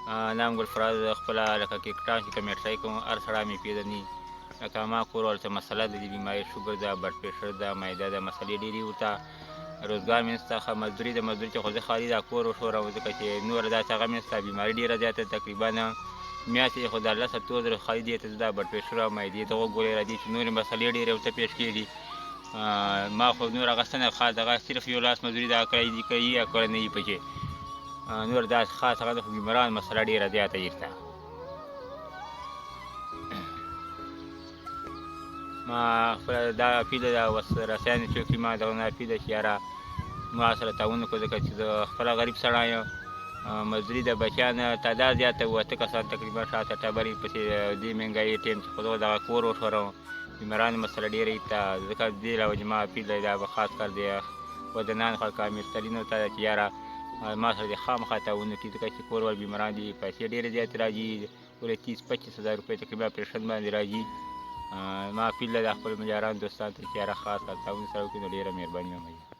نام ګل فراز خپله لکه کیکټان چې کوم ټرای کوم هر سړی مې پیژني لکه ما کور ورته مسله د دې بیماري شوګر ده بلډ پریشر ده معده ده مسلې ډېرې ورته روزګار مې نشته ښه مزدوري د مزدوري چې خو زه خالي دا کور وښورم ځکه چې نوره داسې هغه مې نشته بیماري ډېره زیاته تقریبا میاشتې خو د 18 خالي دي ته زه دا بلډ پریشر او معدې دغه ګولۍ راځي چې نورې مسلې ډېرې ورته پیش کېږي ما خو نور هغه څه نه خاص دغه صرف یو لاس مزدوري دا کړی دي کوي یا کړی نه وي پکې نور داسې خاص هغه د خو بیماران مسله ډېره زیاته یې شته ما خپله دا اپیله ده اوس رسیانو چوکي ما دغه نه اپیله چې یاره ما سره تعاون وکړو ځکه چې زه خپله غریب سړی یم مزدوري د بچیانو تعداد زیاته وو 8 کسان تقریبا شاته ټبرې پسې دې مهنګایي ټیم چې خو زه دغه کور وښورم بیمارانو مسله ډېره یې ته ځکه دې له وجې ما اپیل دی دا به خاص کار دی ودانان خلک امیرترینو ته چې یاره ما سره دې خامخا تعاون وکړي ځکه چې کور ول بیماران دي پیسې ډېرې زیاتې راځي ولې 30-25 هزار روپۍ تقریبا اپرېشن باندې راځي ما اپیل دی د خپلو مجارانو دوستانو ته چې یاره خاص کار تعاون سره وکړي نو ډېره مهرباني ومه